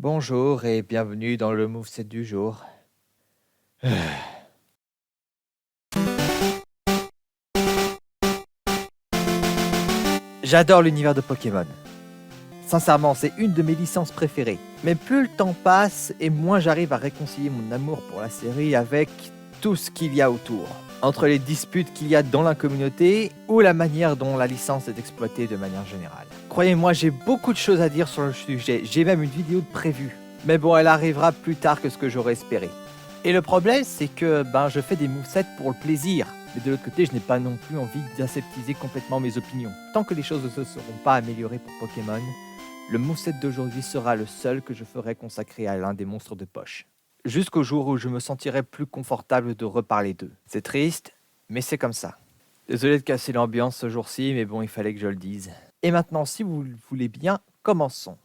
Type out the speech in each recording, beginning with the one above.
Bonjour et bienvenue dans le moveset du jour. J'adore l'univers de Pokémon. Sincèrement, c'est une de mes licences préférées. Mais plus le temps passe et moins j'arrive à réconcilier mon amour pour la série avec tout ce qu'il y a autour. Entre les disputes qu'il y a dans la communauté ou la manière dont la licence est exploitée de manière générale. Croyez-moi, j'ai beaucoup de choses à dire sur le sujet, j'ai même une vidéo de prévue. Mais bon, elle arrivera plus tard que ce que j'aurais espéré. Et le problème, c'est que je fais des movesets pour le plaisir. Mais de l'autre côté, je n'ai pas non plus envie d'aseptiser complètement mes opinions. Tant que les choses ne se seront pas améliorées pour Pokémon, le moveset d'aujourd'hui sera le seul que je ferai consacré à l'un des monstres de poche. Jusqu'au jour où je me sentirai plus confortable de reparler d'eux. C'est triste, mais c'est comme ça. Désolé de casser l'ambiance ce jour-ci, mais bon, il fallait que je le dise. Et maintenant, si vous le voulez bien, commençons.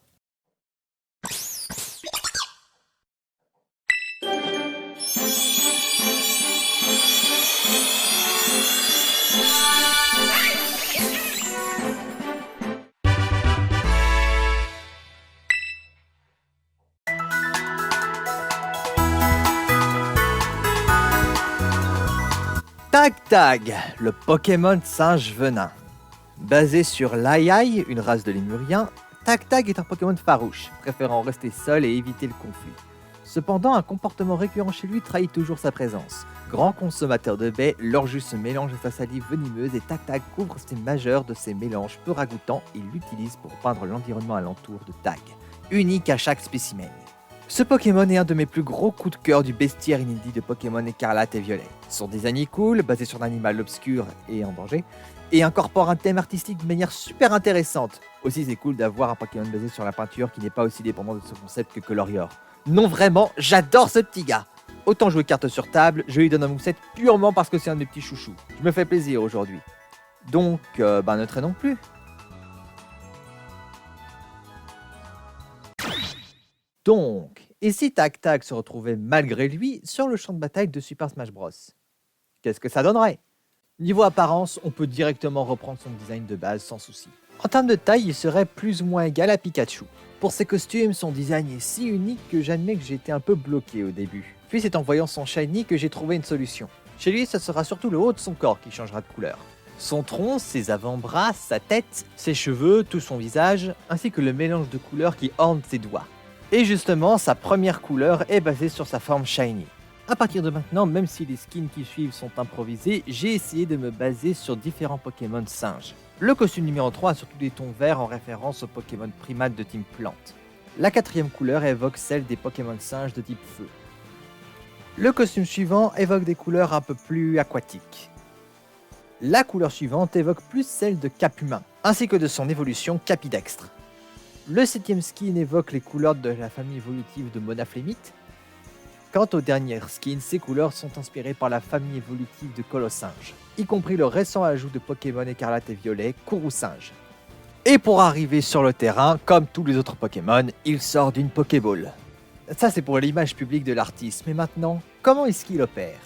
Tag, le Pokémon singe venin. Basé sur Laiai, une race de lémuriens, Tag est un Pokémon farouche, préférant rester seul et éviter le conflit. Cependant, un comportement récurrent chez lui trahit toujours sa présence. Grand consommateur de baies, leur jus se mélange à sa salive venimeuse et Tag couvre ses majeurs de ces mélanges peu ragoûtants et l'utilise pour peindre l'environnement alentour de Tag, unique à chaque spécimen. Ce Pokémon est un de mes plus gros coups de cœur du bestiaire inédit de Pokémon Écarlate et Violet. Son design est cool, basé sur un animal obscur et en danger, et incorpore un thème artistique de manière super intéressante. Aussi, c'est cool d'avoir un Pokémon basé sur la peinture qui n'est pas aussi dépendant de ce concept que Colorior. Non, vraiment, j'adore ce petit gars. Autant jouer carte sur table, je lui donne un moveset purement parce que c'est un de mes petits chouchous. Je me fais plaisir aujourd'hui. Donc, ne traînons plus. Donc, et si Tag se retrouvait malgré lui sur le champ de bataille de Super Smash Bros? Qu'est-ce que ça donnerait? Niveau apparence, on peut directement reprendre son design de base sans souci. En termes de taille, il serait plus ou moins égal à Pikachu. Pour ses costumes, son design est si unique que j'admets que j'étais un peu bloqué au début. Puis c'est en voyant son shiny que j'ai trouvé une solution. Chez lui, ce sera surtout le haut de son corps qui changera de couleur. Son tronc, ses avant-bras, sa tête, ses cheveux, tout son visage, ainsi que le mélange de couleurs qui orne ses doigts. Et justement, sa première couleur est basée sur sa forme shiny. A partir de maintenant, même si les skins qui suivent sont improvisés, j'ai essayé de me baser sur différents Pokémon singes. Le costume numéro 3 a surtout des tons verts en référence aux Pokémon primates de type plante. La quatrième couleur évoque celle des Pokémon singes de type feu. Le costume suivant évoque des couleurs un peu plus aquatiques. La couleur suivante évoque plus celle de Capumain, ainsi que de son évolution Capidextre. Le 7ème skin évoque les couleurs de la famille évolutive de Monaflémite. Quant aux dernières skins, ces couleurs sont inspirées par la famille évolutive de Colossinge, y compris le récent ajout de Pokémon Écarlate et Violet, Kourousinge. Et pour arriver sur le terrain, comme tous les autres Pokémon, il sort d'une Pokéball. Ça c'est pour l'image publique de l'artiste, mais maintenant, comment est-ce qu'il opère?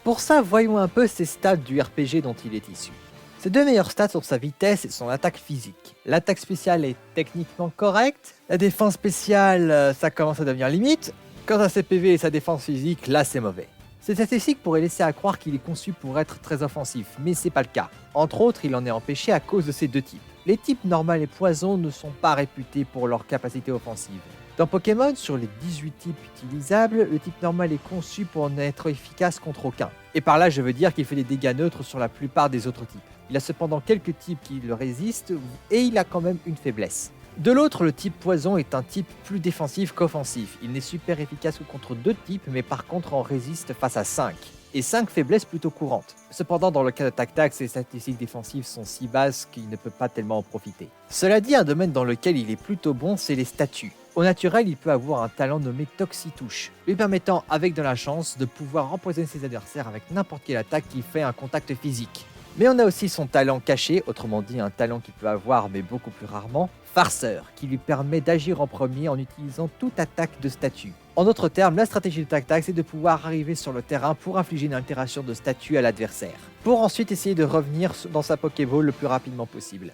Pour ça, voyons un peu ses stats du RPG dont il est issu. Ses deux meilleurs stats sont sa vitesse et son attaque physique. L'attaque spéciale est techniquement correcte, la défense spéciale, ça commence à devenir limite. Quant à ses PV et sa défense physique, là c'est mauvais. Ces statistiques pourraient laisser à croire qu'il est conçu pour être très offensif, mais c'est pas le cas. Entre autres, il en est empêché à cause de ses deux types. Les types normal et poison ne sont pas réputés pour leur capacité offensive. Dans Pokémon, sur les 18 types utilisables, le type normal est conçu pour n'être efficace contre aucun. Et par là, je veux dire qu'il fait des dégâts neutres sur la plupart des autres types. Il a cependant quelques types qui le résistent, et il a quand même une faiblesse. De l'autre, le type poison est un type plus défensif qu'offensif. Il n'est super efficace que contre 2 types, mais par contre en résiste face à 5. Et 5 faiblesses plutôt courantes. Cependant, dans le cas de Tag, ses statistiques défensives sont si basses qu'il ne peut pas tellement en profiter. Cela dit, un domaine dans lequel il est plutôt bon, c'est les statuts. Au naturel, il peut avoir un talent nommé Toxitouche, lui permettant, avec de la chance, de pouvoir empoisonner ses adversaires avec n'importe quelle attaque qui fait un contact physique. Mais on a aussi son talent caché, autrement dit un talent qu'il peut avoir mais beaucoup plus rarement, Farceur, qui lui permet d'agir en premier en utilisant toute attaque de statut. En d'autres termes, la stratégie de Tag, c'est de pouvoir arriver sur le terrain pour infliger une altération de statut à l'adversaire, pour ensuite essayer de revenir dans sa Pokéball le plus rapidement possible.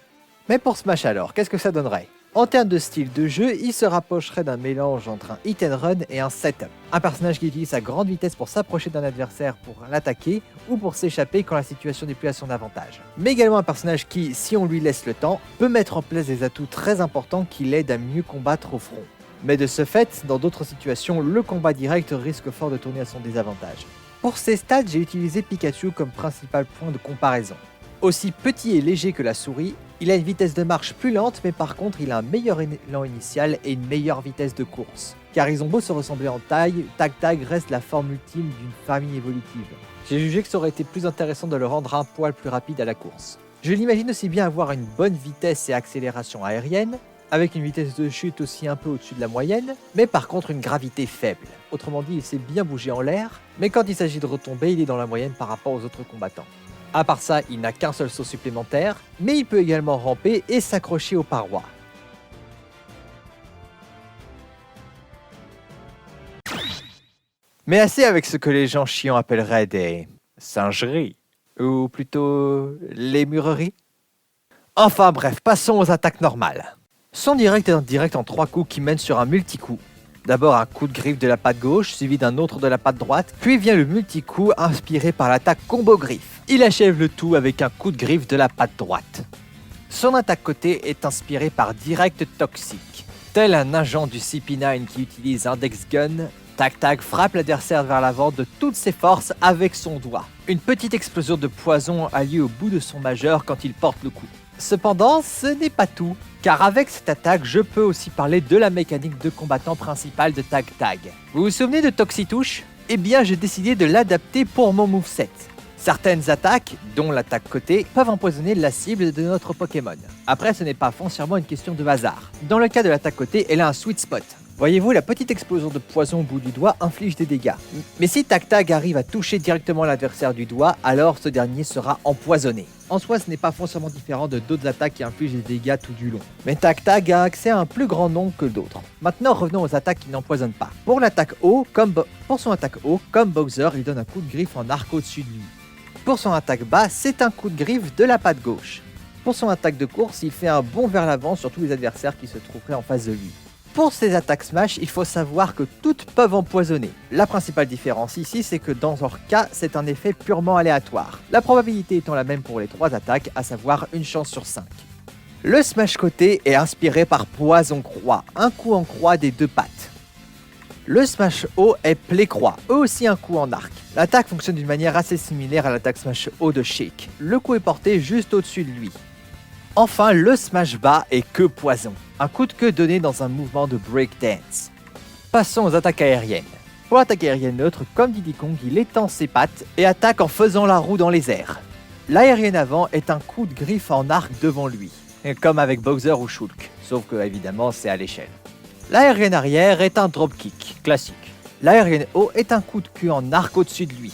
Mais pour Smash alors, qu'est-ce que ça donnerait? En termes de style de jeu, il se rapprocherait d'un mélange entre un hit and run et un setup. Un personnage qui utilise sa grande vitesse pour s'approcher d'un adversaire pour l'attaquer ou pour s'échapper quand la situation n'est plus à son avantage. Mais également un personnage qui, si on lui laisse le temps, peut mettre en place des atouts très importants qui l'aident à mieux combattre au front. Mais de ce fait, dans d'autres situations, le combat direct risque fort de tourner à son désavantage. Pour ces stats, j'ai utilisé Pikachu comme principal point de comparaison. Aussi petit et léger que la souris, il a une vitesse de marche plus lente, mais par contre il a un meilleur élan initial et une meilleure vitesse de course. Car ils ont beau se ressembler en taille, Tag reste la forme ultime d'une famille évolutive. J'ai jugé que ça aurait été plus intéressant de le rendre un poil plus rapide à la course. Je l'imagine aussi bien avoir une bonne vitesse et accélération aérienne, avec une vitesse de chute aussi un peu au-dessus de la moyenne, mais par contre une gravité faible. Autrement dit, il sait bien bouger en l'air, mais quand il s'agit de retomber, il est dans la moyenne par rapport aux autres combattants. À part ça, il n'a qu'un seul saut supplémentaire, mais il peut également ramper et s'accrocher aux parois. Mais assez avec ce que les gens chiants appelleraient des singeries, ou plutôt lémureries. Enfin bref, passons aux attaques normales. Son direct est un direct en 3 coups qui mène sur un multi-coup. D'abord un coup de griffe de la patte gauche, suivi d'un autre de la patte droite, puis vient le multi-coup inspiré par l'attaque combo griffe. Il achève le tout avec un coup de griffe de la patte droite. Son attaque côté est inspirée par direct toxique. Tel un agent du CP9 qui utilise Index Gun, Tag frappe l'adversaire vers l'avant de toutes ses forces avec son doigt. Une petite explosion de poison a lieu au bout de son majeur quand il porte le coup. Cependant, ce n'est pas tout, car avec cette attaque, je peux aussi parler de la mécanique de combattant principal de Tag. Vous vous souvenez de Toxitouche ? Eh bien, j'ai décidé de l'adapter pour mon moveset. Certaines attaques, dont l'attaque côté, peuvent empoisonner la cible de notre Pokémon. Après, ce n'est pas foncièrement une question de hasard. Dans le cas de l'attaque côté, elle a un sweet spot. Voyez-vous, la petite explosion de poison au bout du doigt inflige des dégâts. Mais si Tag arrive à toucher directement l'adversaire du doigt, alors ce dernier sera empoisonné. En soi, ce n'est pas foncièrement différent de d'autres attaques qui infligent des dégâts tout du long. Mais Tag a accès à un plus grand nombre que d'autres. Maintenant, revenons aux attaques qui n'empoisonnent pas. Pour son attaque haut, comme Bowser, il donne un coup de griffe en arc au-dessus de lui. Pour son attaque bas, c'est un coup de griffe de la patte gauche. Pour son attaque de course, il fait un bond vers l'avant sur tous les adversaires qui se trouveraient en face de lui. Pour ces attaques smash, il faut savoir que toutes peuvent empoisonner. La principale différence ici, c'est que dans leur cas, c'est un effet purement aléatoire. La probabilité étant la même pour les 3 attaques, à savoir une chance sur 5. Le smash côté est inspiré par Poison Croix, un coup en croix des 2 pattes. Le smash haut est Plaie Croix, eux aussi un coup en arc. L'attaque fonctionne d'une manière assez similaire à l'attaque smash haut de Shake. Le coup est porté juste au-dessus de lui. Enfin, le smash bas est Queue Poison, un coup de queue donné dans un mouvement de breakdance. Passons aux attaques aériennes. Pour l'attaque aérienne neutre, comme Diddy Kong, il étend ses pattes et attaque en faisant la roue dans les airs. L'aérienne avant est un coup de griffe en arc devant lui, comme avec Bowser ou Shulk, sauf que évidemment c'est à l'échelle. L'aérienne arrière est un dropkick, classique. L'aérienne haut est un coup de queue en arc au-dessus de lui.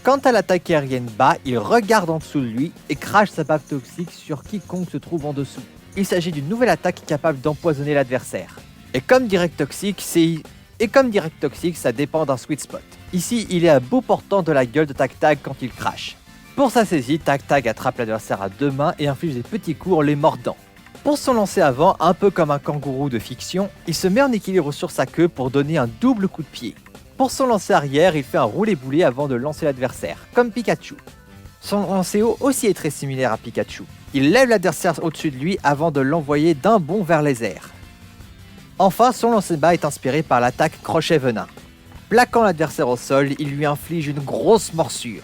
Quant à l'attaque aérienne bas, il regarde en dessous de lui et crache sa bave toxique sur quiconque se trouve en dessous. Il s'agit d'une nouvelle attaque capable d'empoisonner l'adversaire. Et comme direct toxique, ça dépend d'un sweet spot. Ici, il est à bout portant de la gueule de Tag quand il crache. Pour sa saisie, Tag attrape l'adversaire à 2 mains et inflige des petits coups en les mordant. Pour son lancer avant, un peu comme un kangourou de fiction, il se met en équilibre sur sa queue pour donner un double coup de pied. Pour son lancer arrière, il fait un roulé-boulé avant de lancer l'adversaire, comme Pikachu. Son lancer haut aussi est très similaire à Pikachu. Il lève l'adversaire au-dessus de lui avant de l'envoyer d'un bond vers les airs. Enfin, son lancer bas est inspiré par l'attaque Crochet Venin. Plaquant l'adversaire au sol, il lui inflige une grosse morsure.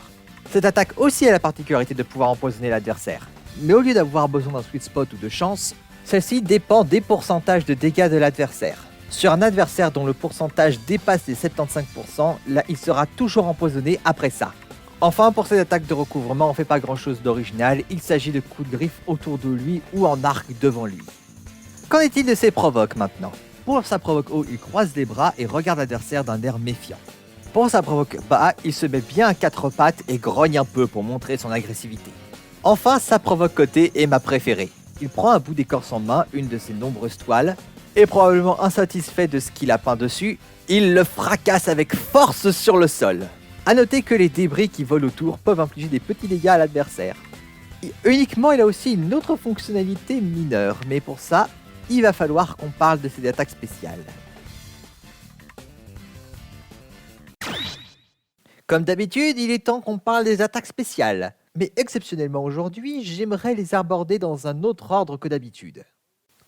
Cette attaque aussi a la particularité de pouvoir empoisonner l'adversaire. Mais au lieu d'avoir besoin d'un sweet spot ou de chance, celle-ci dépend des pourcentages de dégâts de l'adversaire. Sur un adversaire dont le pourcentage dépasse les 75%, là, il sera toujours empoisonné après ça. Enfin, pour ces attaques de recouvrement, on ne fait pas grand chose d'original, il s'agit de coups de griffe autour de lui ou en arc devant lui. Qu'en est-il de ses provoques maintenant ? Pour sa provoque haut, il croise les bras et regarde l'adversaire d'un air méfiant. Pour sa provoque bas, il se met bien à 4 pattes et grogne un peu pour montrer son agressivité. Enfin, sa provoque côté est ma préférée. Il prend un bout d'écorce en main, une de ses nombreuses toiles, et probablement insatisfait de ce qu'il a peint dessus, il le fracasse avec force sur le sol. A noter que les débris qui volent autour peuvent infliger des petits dégâts à l'adversaire. Uniquement, il a aussi une autre fonctionnalité mineure, mais pour ça, il va falloir qu'on parle de ses attaques spéciales. Comme d'habitude, il est temps qu'on parle des attaques spéciales. Mais exceptionnellement aujourd'hui, j'aimerais les aborder dans un autre ordre que d'habitude.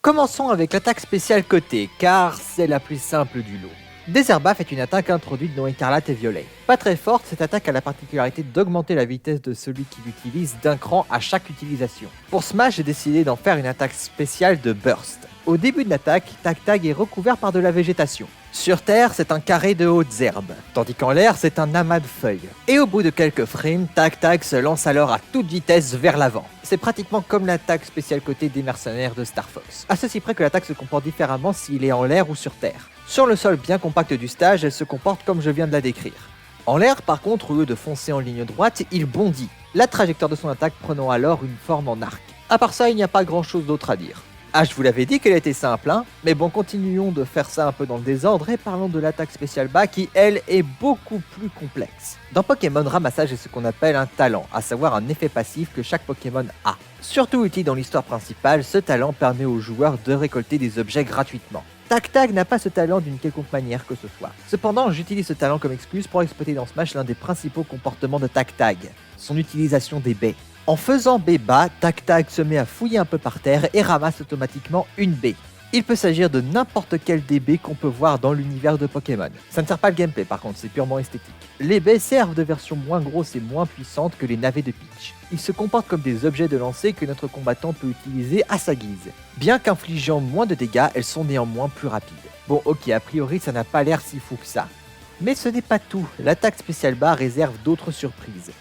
Commençons avec l'attaque spéciale côté, car c'est la plus simple du lot. Désherbaf est une attaque introduite dans Écarlate et Violet. Pas très forte, cette attaque a la particularité d'augmenter la vitesse de celui qui l'utilise d'un cran à chaque utilisation. Pour Smash, j'ai décidé d'en faire une attaque spéciale de Burst. Au début de l'attaque, Tag est recouvert par de la végétation. Sur Terre, c'est un carré de hautes herbes, tandis qu'en l'air, c'est un amas de feuilles. Et au bout de quelques frames, Tag se lance alors à toute vitesse vers l'avant. C'est pratiquement comme l'attaque spéciale côté des mercenaires de Star Fox. À ceci près que l'attaque se comporte différemment s'il est en l'air ou sur Terre. Sur le sol bien compact du stage, elle se comporte comme je viens de la décrire. En l'air, par contre, au lieu de foncer en ligne droite, il bondit, la trajectoire de son attaque prenant alors une forme en arc. À part ça, il n'y a pas grand chose d'autre à dire. Ah, je vous l'avais dit qu'elle était simple, hein, mais bon, continuons de faire ça un peu dans le désordre et parlons de l'attaque spéciale bas qui, elle, est beaucoup plus complexe. Dans Pokémon, Ramassage est ce qu'on appelle un talent, à savoir un effet passif que chaque Pokémon a. Surtout utile dans l'histoire principale, ce talent permet aux joueurs de récolter des objets gratuitement. Tag n'a pas ce talent d'une quelconque manière que ce soit. Cependant, j'utilise ce talent comme excuse pour exploiter dans Smash l'un des principaux comportements de Tag, son utilisation des baies. En faisant baie bas, Tag se met à fouiller un peu par terre et ramasse automatiquement une baie. Il peut s'agir de n'importe quelle des baies qu'on peut voir dans l'univers de Pokémon. Ça ne sert pas le gameplay par contre, c'est purement esthétique. Les baies servent de version moins grosse et moins puissante que les navets de Peach. Ils se comportent comme des objets de lancer que notre combattant peut utiliser à sa guise. Bien qu'infligeant moins de dégâts, elles sont néanmoins plus rapides. Bon ok, a priori ça n'a pas l'air si fou que ça. Mais ce n'est pas tout, l'attaque spéciale bas réserve d'autres surprises.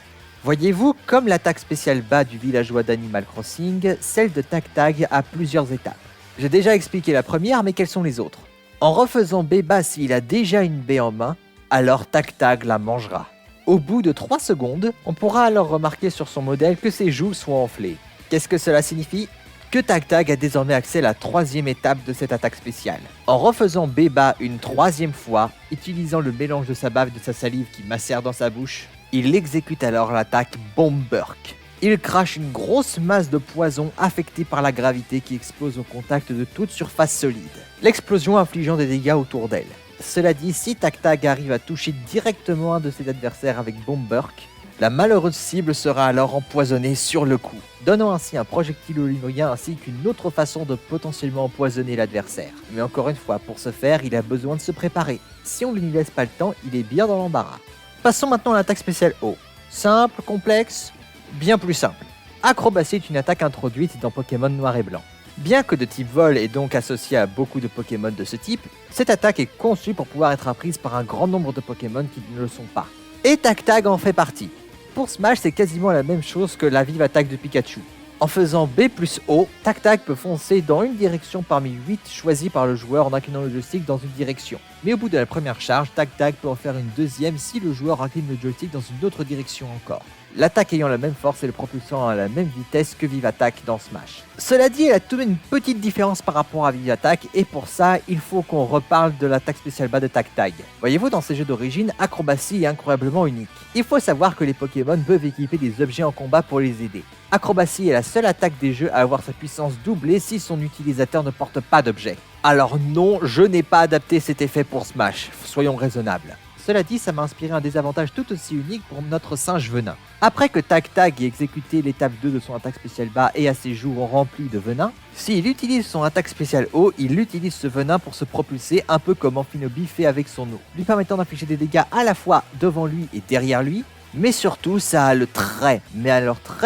Voyez-vous, comme l'attaque spéciale bas du villageois d'Animal Crossing, celle de Tag a plusieurs étapes. J'ai déjà expliqué la première, mais quelles sont les autres? En refaisant baie bas s'il a déjà une baie en main, alors Tag la mangera. Au bout de 3 secondes, on pourra alors remarquer sur son modèle que ses joues sont enflées. Qu'est-ce que cela signifie? Que Tag a désormais accès à la 3e étape de cette attaque spéciale. En refaisant baie bas une 3e fois, utilisant le mélange de sa bave et de sa salive qui macère dans sa bouche, il exécute alors l'attaque Bombburk. Il crache une grosse masse de poison affectée par la gravité qui explose au contact de toute surface solide, l'explosion infligeant des dégâts autour d'elle. Cela dit, si Tag arrive à toucher directement un de ses adversaires avec Bombburk, la malheureuse cible sera alors empoisonnée sur le coup, donnant ainsi un projectile olinien ainsi qu'une autre façon de potentiellement empoisonner l'adversaire. Mais encore une fois, pour ce faire, il a besoin de se préparer. Si on ne lui laisse pas le temps, il est bien dans l'embarras. Passons maintenant à l'attaque spéciale O. Simple, complexe, bien plus simple. Acrobatie est une attaque introduite dans Pokémon Noir et Blanc. Bien que de type vol et donc associée à beaucoup de Pokémon de ce type, cette attaque est conçue pour pouvoir être apprise par un grand nombre de Pokémon qui ne le sont pas. Et Tag en fait partie. Pour Smash, c'est quasiment la même chose que la vive attaque de Pikachu. En faisant B plus O, Tag peut foncer dans une direction parmi 8 choisies par le joueur en inclinant le joystick dans une direction. Mais au bout de la première charge, Tag peut en faire une deuxième si le joueur incline le joystick dans une autre direction encore. L'attaque ayant la même force et le propulsant à la même vitesse que Vive Attaque dans Smash. Cela dit, elle a tout de même une petite différence par rapport à Vive Attaque et pour ça, il faut qu'on reparle de l'attaque spéciale bas de Tag. Voyez-vous, dans ces jeux d'origine, Acrobatie est incroyablement unique. Il faut savoir que les Pokémon peuvent équiper des objets en combat pour les aider. Acrobatie est la seule attaque des jeux à avoir sa puissance doublée si son utilisateur ne porte pas d'objet. Alors non, je n'ai pas adapté cet effet pour Smash, soyons raisonnables. Cela dit, ça m'a inspiré un désavantage tout aussi unique pour notre singe venin. Après que Tag ait exécuté l'étape 2 de son attaque spéciale bas et à ses joues remplies de venin, s'il utilise son attaque spéciale haut, il utilise ce venin pour se propulser un peu comme Amphinobi fait avec son eau, lui permettant d'infliger des dégâts à la fois devant lui et derrière lui, mais surtout ça a le très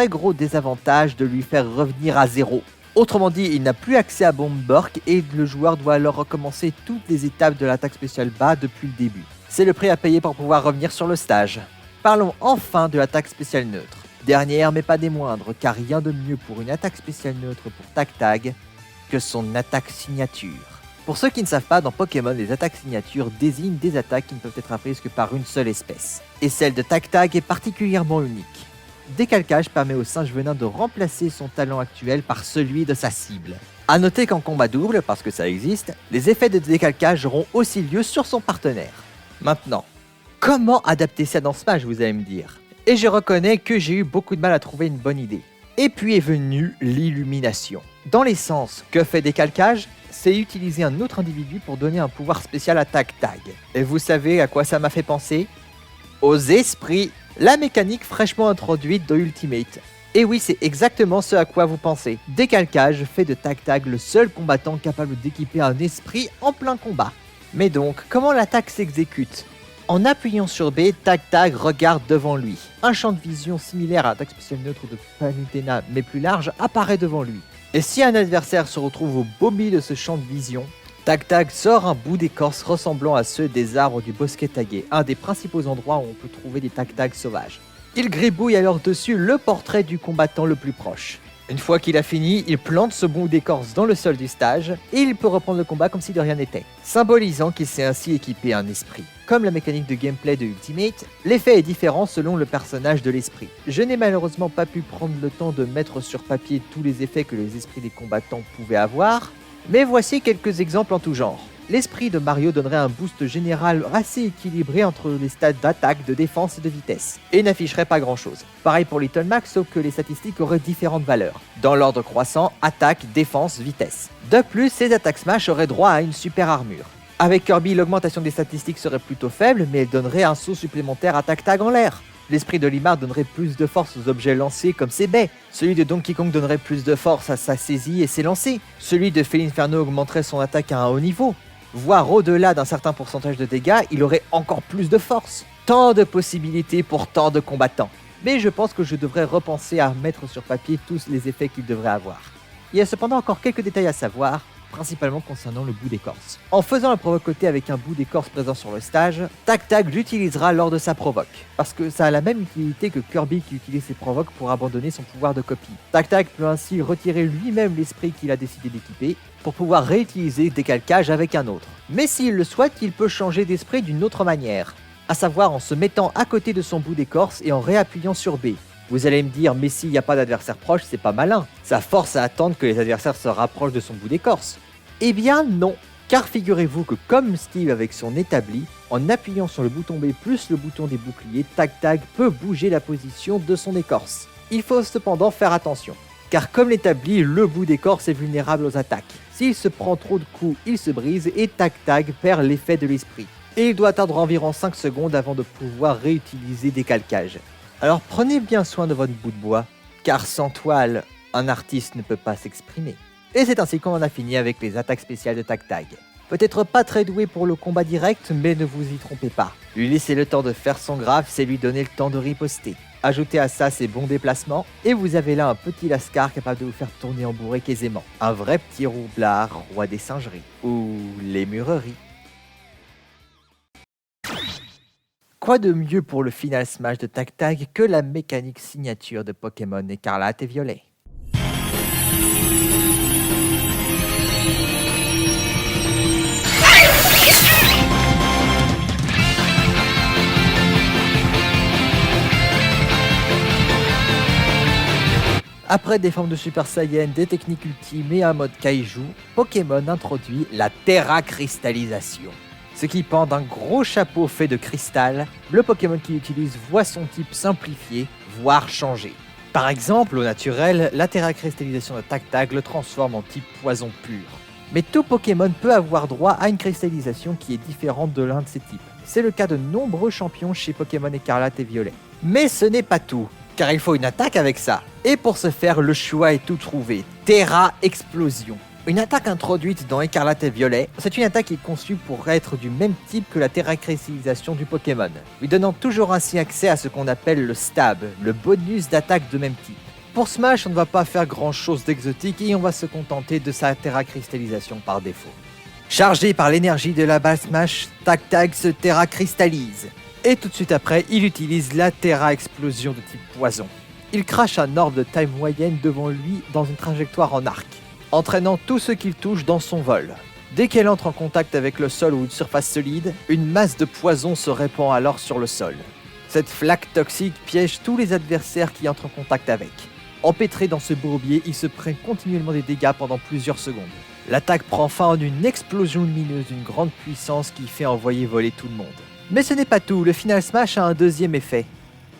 gros désavantage de lui faire revenir à zéro. Autrement dit, il n'a plus accès à Bombburk et le joueur doit alors recommencer toutes les étapes de l'attaque spéciale bas depuis le début. C'est le prix à payer pour pouvoir revenir sur le stage. Parlons enfin de l'attaque spéciale neutre. Dernière mais pas des moindres, car rien de mieux pour une attaque spéciale neutre pour Tag que son attaque signature. Pour ceux qui ne savent pas, dans Pokémon, les attaques signatures désignent des attaques qui ne peuvent être apprises que par une seule espèce. Et celle de Tag est particulièrement unique. Décalcage permet au singe venin de remplacer son talent actuel par celui de sa cible. A noter qu'en combat double, parce que ça existe, les effets de décalcage auront aussi lieu sur son partenaire. Maintenant, comment adapter ça dans Smash, vous allez me dire? Et je reconnais que j'ai eu beaucoup de mal à trouver une bonne idée. Et puis est venue l'illumination. Dans l'essence, que fait Décalcage? c'est utiliser un autre individu pour donner un pouvoir spécial à Tag Tag. Et vous savez à quoi ça m'a fait penser? Aux esprits, la mécanique fraîchement introduite dans Ultimate. Et oui, c'est exactement ce à quoi vous pensez. Décalcage fait de Tag Tag le seul combattant capable d'équiper un esprit en plein combat. Mais donc, comment l'attaque s'exécute? En appuyant sur B, Tag Tag regarde devant lui. Un champ de vision similaire à l'attaque spéciale neutre de Palutena, mais plus large, apparaît devant lui. Et si un adversaire se retrouve au beau milieu de ce champ de vision, Tag Tag sort un bout d'écorce ressemblant à ceux des arbres du bosquet tagué, un des principaux endroits où on peut trouver des Tag Tag sauvages. Il gribouille alors dessus le portrait du combattant le plus proche. Une fois qu'il a fini, il plante ce bout d'écorce dans le sol du stage et il peut reprendre le combat comme si de rien n'était, symbolisant qu'il s'est ainsi équipé un esprit. Comme la mécanique de gameplay de Ultimate, l'effet est différent selon le personnage de l'esprit. Je n'ai malheureusement pas pu prendre le temps de mettre sur papier tous les effets que les esprits des combattants pouvaient avoir, mais voici quelques exemples en tout genre. L'esprit de Mario donnerait un boost général assez équilibré entre les stades d'attaque, de défense et de vitesse, et n'afficherait pas grand chose. Pareil pour Little Mac, sauf que les statistiques auraient différentes valeurs, dans l'ordre croissant, attaque, défense, vitesse. De plus, ses attaques smash auraient droit à une super armure. Avec Kirby, l'augmentation des statistiques serait plutôt faible, mais elle donnerait un saut supplémentaire à Tag Tag en l'air. L'esprit de Limar donnerait plus de force aux objets lancés comme ses baies. Celui de Donkey Kong donnerait plus de force à sa saisie et ses lancers. Celui de Felinferno augmenterait son attaque à un haut niveau. Voire au-delà d'un certain pourcentage de dégâts, il aurait encore plus de force. Tant de possibilités pour tant de combattants. Mais je pense que je devrais repenser à mettre sur papier tous les effets qu'il devrait avoir. Il y a cependant encore quelques détails à savoir, principalement concernant le bout d'écorce. En faisant un provoque côté avec un bout d'écorce présent sur le stage, Tag Tag l'utilisera lors de sa provoque, parce que ça a la même utilité que Kirby qui utilise ses provoques pour abandonner son pouvoir de copie. Tag Tag peut ainsi retirer lui-même l'esprit qu'il a décidé d'équiper, pour pouvoir réutiliser décalcage avec un autre. Mais s'il le souhaite, il peut changer d'esprit d'une autre manière, à savoir en se mettant à côté de son bout d'écorce et en réappuyant sur B. Vous allez me dire, mais s'il n'y a pas d'adversaire proche, c'est pas malin. Ça force à attendre que les adversaires se rapprochent de son bout d'écorce. Eh bien non, car figurez-vous que comme Steve avec son établi, en appuyant sur le bouton B plus le bouton des boucliers, Tag Tag peut bouger la position de son écorce. Il faut cependant faire attention, car comme l'établi, le bout d'écorce est vulnérable aux attaques. S'il se prend trop de coups, il se brise et Tag Tag perd l'effet de l'esprit. Et il doit attendre environ 5 secondes avant de pouvoir réutiliser décalcage. Alors prenez bien soin de votre bout de bois, car sans toile, un artiste ne peut pas s'exprimer. Et c'est ainsi qu'on en a fini avec les attaques spéciales de Tag Tag. Peut-être pas très doué pour le combat direct, mais ne vous y trompez pas. Lui laisser le temps de faire son graphe, c'est lui donner le temps de riposter. Ajoutez à ça ses bons déplacements, et vous avez là un petit lascar capable de vous faire tourner en bourrique aisément. Un vrai petit roublard, roi des singeries, ou lémureries. Quoi de mieux pour le final smash de Tag Tag que la mécanique signature de Pokémon Écarlate et Violet? Après des formes de Super Saiyan, des techniques ultimes et un mode Kaiju, Pokémon introduit la terracristallisation. Ce qui pend d'un gros chapeau fait de cristal, le Pokémon qui l'utilise voit son type simplifié, voire changer. Par exemple, au naturel, la terracristallisation de Tag Tag le transforme en type poison pur. Mais tout Pokémon peut avoir droit à une cristallisation qui est différente de l'un de ces types. C'est le cas de nombreux champions chez Pokémon Écarlate et Violet. Mais ce n'est pas tout, car il faut une attaque avec ça. Et pour ce faire, le choix est tout trouvé, Terra Explosion. Une attaque introduite dans Écarlate et Violet, c'est une attaque qui est conçue pour être du même type que la terracristallisation du Pokémon, lui donnant toujours ainsi accès à ce qu'on appelle le stab, le bonus d'attaque de même type. Pour Smash, on ne va pas faire grand chose d'exotique et on va se contenter de sa terracristallisation par défaut. Chargé par l'énergie de la balle Smash, Tag Tag se terracristallise. Et tout de suite après, il utilise la Terra Explosion de type poison. Il crache un orbe de taille moyenne devant lui dans une trajectoire en arc, entraînant tout ce qu'il touche dans son vol. Dès qu'elle entre en contact avec le sol ou une surface solide, une masse de poison se répand alors sur le sol. Cette flaque toxique piège tous les adversaires qui entrent en contact avec. Empêtré dans ce bourbier, il se prend continuellement des dégâts pendant plusieurs secondes. L'attaque prend fin en une explosion lumineuse d'une grande puissance qui fait envoyer voler tout le monde. Mais ce n'est pas tout, le Final Smash a un deuxième effet.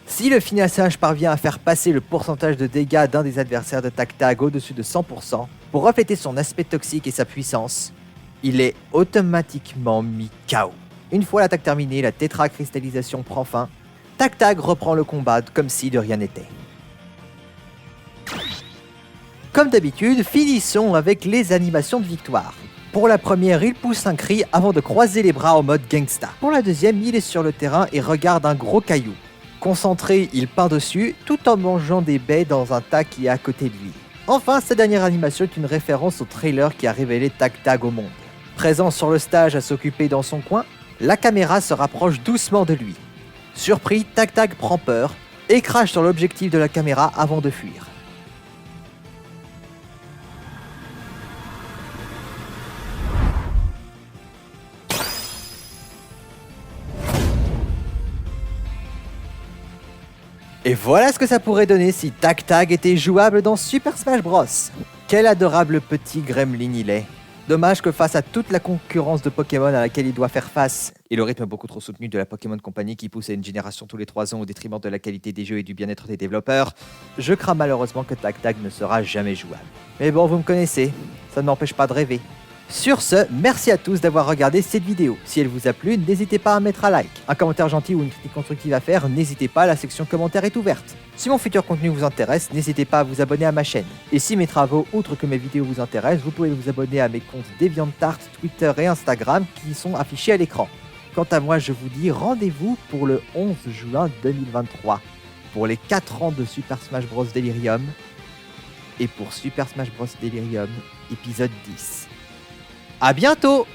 Si le finissage parvient à faire passer le pourcentage de dégâts d'un des adversaires de Tag au-dessus de 100%, pour refléter son aspect toxique et sa puissance, il est automatiquement mis KO. Une fois l'attaque terminée, la tétracristallisation prend fin. Tag reprend le combat comme si de rien n'était. Comme d'habitude, finissons avec les animations de victoire. Pour la première, il pousse un cri avant de croiser les bras en mode gangsta. Pour la deuxième, il est sur le terrain et regarde un gros caillou. Concentré, il peint dessus, tout en mangeant des baies dans un tas qui est à côté de lui. Enfin, sa dernière animation est une référence au trailer qui a révélé Tag au monde. Présent sur le stage à s'occuper dans son coin, la caméra se rapproche doucement de lui. Surpris, Tag prend peur et crache sur l'objectif de la caméra avant de fuir. Et voilà ce que ça pourrait donner si Tag était jouable dans Super Smash Bros. Quel adorable petit gremlin il est. Dommage que face à toute la concurrence de Pokémon à laquelle il doit faire face, et le rythme beaucoup trop soutenu de la Pokémon Company qui pousse à une génération tous les 3 ans au détriment de la qualité des jeux et du bien-être des développeurs, je crains malheureusement que Tag ne sera jamais jouable. Mais bon, vous me connaissez, ça ne m'empêche pas de rêver. Sur ce, merci à tous d'avoir regardé cette vidéo. Si elle vous a plu, n'hésitez pas à mettre un like, un commentaire gentil ou une critique constructive à faire, n'hésitez pas, la section commentaires est ouverte. Si mon futur contenu vous intéresse, n'hésitez pas à vous abonner à ma chaîne. Et si mes travaux, outre que mes vidéos vous intéressent, vous pouvez vous abonner à mes comptes DeviantArt, Twitter et Instagram qui sont affichés à l'écran. Quant à moi, je vous dis rendez-vous pour le 11 juin 2023, pour les 4 ans de Super Smash Bros Delirium, et pour Super Smash Bros Delirium, épisode 10. À bientôt!